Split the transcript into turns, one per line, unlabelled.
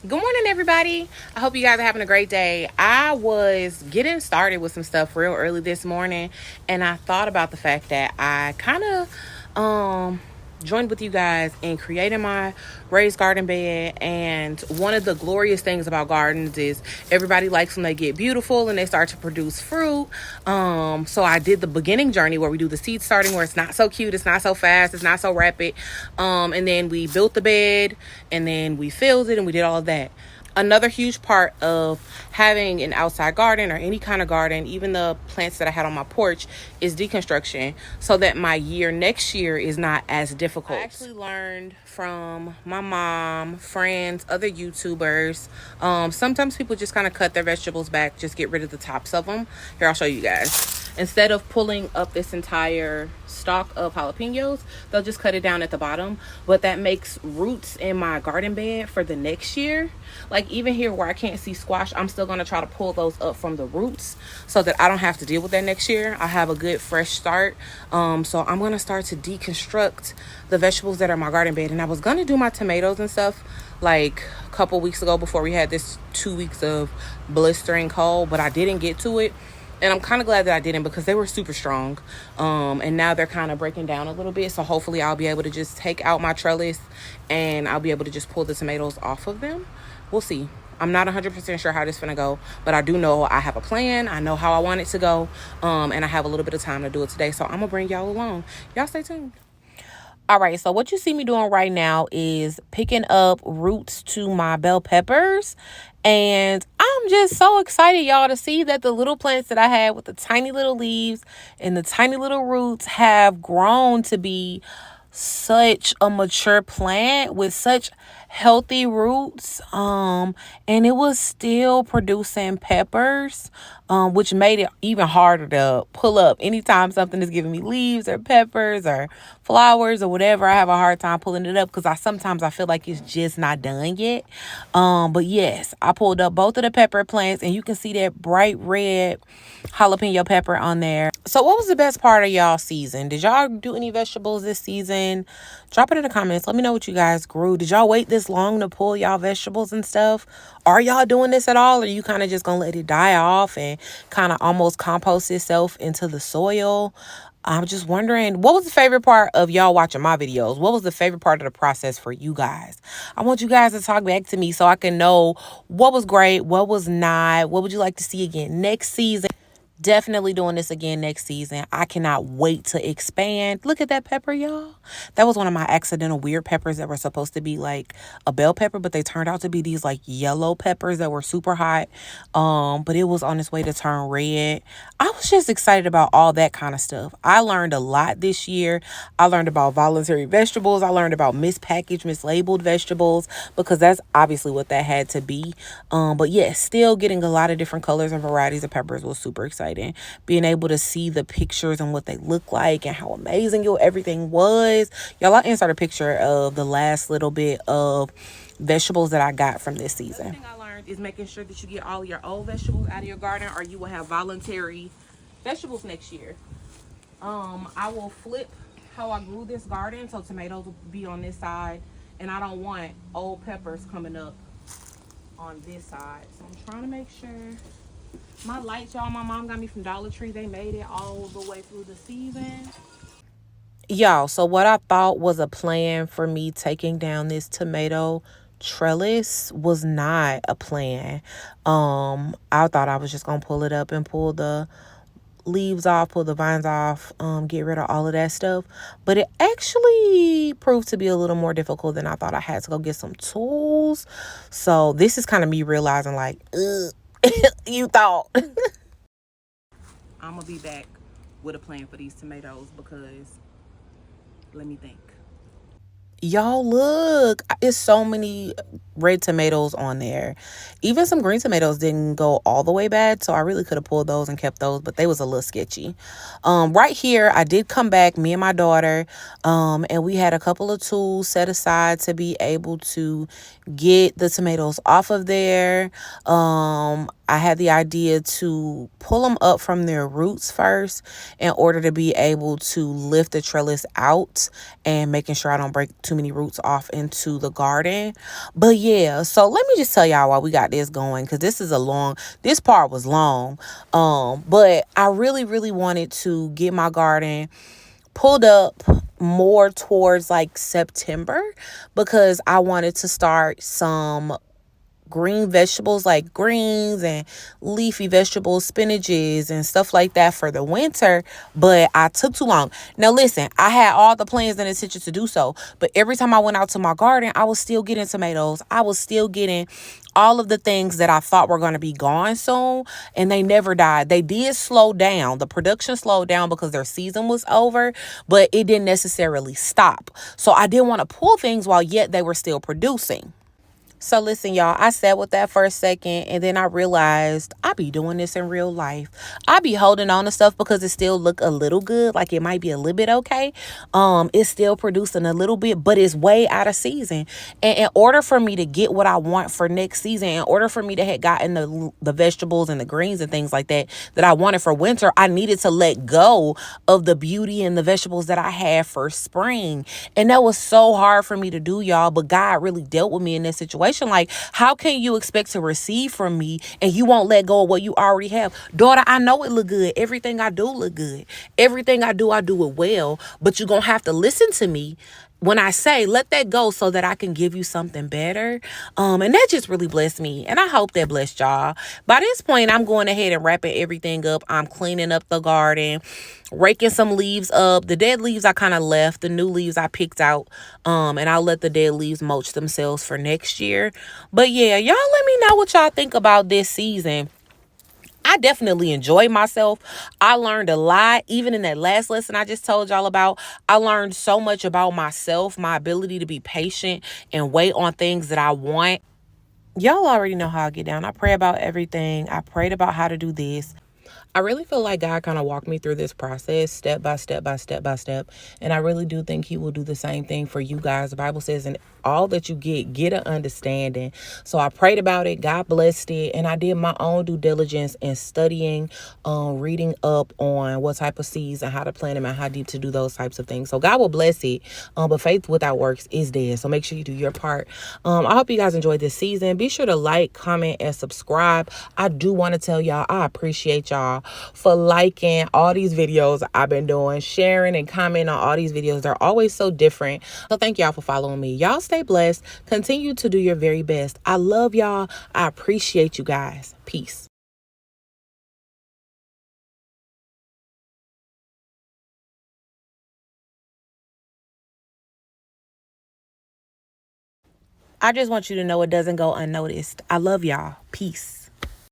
Good morning, everybody. I hope you guys are having a great day. I was getting started with some stuff real early this morning, and I thought about the fact that I kind of joined with you guys in creating my raised garden bed. And one of the glorious things about gardens is everybody likes when they get beautiful and they start to produce fruit. So I did the beginning journey where we do the seed starting, where it's not so cute, it's not so fast, it's not so rapid. And then we built the bed, and then we filled it, and we did all of that. Another huge part of having an outside garden or any kind of garden, even the plants that I had on my porch, is deconstruction, so that my year next year is not as difficult. I actually learned from my mom, friends, other YouTubers. Sometimes people just kind of cut their vegetables back, just get rid of the tops of them. Here, I'll show you guys. Instead of pulling up this entire stalk of jalapenos, they'll just cut it down at the bottom. But that makes roots in my garden bed for the next year. Like even here where I can't see squash, I'm still going to try to pull those up from the roots so that I don't have to deal with that next year. I have a good fresh start. So I'm going to start to deconstruct the vegetables that are in my garden bed. And I was going to do my tomatoes and stuff like a couple weeks ago before we had this 2 weeks of blistering cold, but I didn't get to it. And I'm kind of glad that I didn't, because they were super strong. And now they're kind of breaking down a little bit. So hopefully I'll be able to just take out my trellis and I'll be able to just pull the tomatoes off of them. We'll see. I'm not 100% sure how this is going to go, but I do know I have a plan. I know how I want it to go. And I have a little bit of time to do it today. So I'm going to bring y'all along. Y'all stay tuned. All right, so what you see me doing right now is picking up roots to my bell peppers. And I'm just so excited, y'all, to see that the little plants that I had with the tiny little leaves and the tiny little roots have grown to be such a mature plant with such healthy roots. And it was still producing peppers, which made it even harder to pull up. Anytime something is giving me leaves or peppers or flowers or whatever, I have a hard time pulling it up because sometimes I feel like it's just not done yet. But yes, I pulled up both of the pepper plants, and you can see that bright red jalapeno pepper on there. So what was the best part of y'all season? Did y'all do any vegetables this season? Drop it in the comments. Let me know what you guys grew. Did y'all wait this long to pull y'all vegetables and stuff? Are y'all doing this at all? Or are you kind of just going to let it die off and kind of almost compost itself into the soil? I'm just wondering, what was the favorite part of y'all watching my videos? What was the favorite part of the process for you guys? I want you guys to talk back to me so I can know what was great, what was not, what would you like to see again next season? Definitely doing this again next season. I cannot wait to expand. Look at that pepper, y'all. That was one of my accidental weird peppers that were supposed to be like a bell pepper, but they turned out to be these like yellow peppers that were super hot. But it was on its way to turn red. I was just excited about all that kind of stuff. I learned a lot this year. I learned about voluntary vegetables. I learned about mispackaged, mislabeled vegetables, because that's obviously what that had to be. But yes, still getting a lot of different colors and varieties of peppers was super exciting. Being able to see the pictures and what they look like and how amazing everything was. Y'all, I'll insert a picture of the last little bit of vegetables that I got from this season. The thing I learned is making sure that you get all your old vegetables out of your garden, or you will have voluntary vegetables next year. I will flip how I grew this garden, so tomatoes will be on this side, and I don't want old peppers coming up on this side. So I'm trying to make sure. My lights, y'all, my mom got me from Dollar Tree. They made it all the way through the season. Y'all, so what I thought was a plan for me taking down this tomato trellis was not a plan. I thought I was just going to pull it up and pull the leaves off, pull the vines off, get rid of all of that stuff. But it actually proved to be a little more difficult than I thought. I had to go get some tools. So this is kind of me realizing like, ugh. You thought. I'm gonna be back with a plan for these tomatoes, because let me think. Y'all, look, it's so many red tomatoes on there. Even some green tomatoes didn't go all the way bad, so I really could have pulled those and kept those, but they was a little sketchy. Right here, I did come back, me and my daughter, and we had a couple of tools set aside to be able to get the tomatoes off of there. I had the idea to pull them up from their roots first in order to be able to lift the trellis out and making sure I don't break too many roots off into the garden. But yeah, so let me just tell y'all why we got this going, because this part was long. But I really, really wanted to get my garden pulled up more towards like September, because I wanted to start some green vegetables like greens and leafy vegetables, spinaches and stuff like that for the winter, but I took too long. Now listen, I had all the plans and intentions to do so, but every time I went out to my garden, I was still getting tomatoes. I was still getting all of the things that I thought were going to be gone soon, and they never died. They did slow down. The production slowed down because their season was over, but it didn't necessarily stop. So I didn't want to pull things while yet they were still producing. So listen, y'all, I sat with that for a second, and then I realized I be doing this in real life. I be holding on to stuff because it still look a little good, like it might be a little bit okay. It's still producing a little bit, but it's way out of season. And in order for me to get what I want for next season, in order for me to have gotten the vegetables and the greens and things like that I wanted for winter, I needed to let go of the beauty and the vegetables that I had for spring. And that was so hard for me to do, y'all, but God really dealt with me in this situation. Like, how can you expect to receive from me and you won't let go of what you already have? Daughter, I know it look good. Everything I do look good. Everything I do it well. But you're going to have to listen to me when I say let that go so that I can give you something better. And that just really blessed me. And I hope that blessed y'all. By this point, I'm going ahead and wrapping everything up. I'm cleaning up the garden, raking some leaves up. The dead leaves I kind of left. The new leaves I picked out. And I'll let the dead leaves mulch themselves for next year. But yeah, y'all let me know what y'all think about this season. I definitely enjoyed myself. I learned a lot. Even in that last lesson I just told y'all about, I learned so much about myself, my ability to be patient and wait on things that I want. Y'all already know how I get down. I pray about everything. I prayed about how to do this. I really feel like God kind of walked me through this process step by step by step by step. And I really do think he will do the same thing for you guys. The Bible says, in all that you get an understanding. So I prayed about it. God blessed it. And I did my own due diligence in studying, reading up on what type of seeds and how to plant them and how deep to do those types of things. So God will bless it. But faith without works is dead. So make sure you do your part. I hope you guys enjoyed this season. Be sure to like, comment, and subscribe. I do want to tell y'all, I appreciate y'all for liking all these videos I've been doing, sharing and commenting on all these videos. They're always so different. So thank y'all for following me. Y'all stay blessed. Continue to do your very best. I love y'all. I appreciate you guys. Peace. I just want you to know it doesn't go unnoticed. I love y'all. Peace.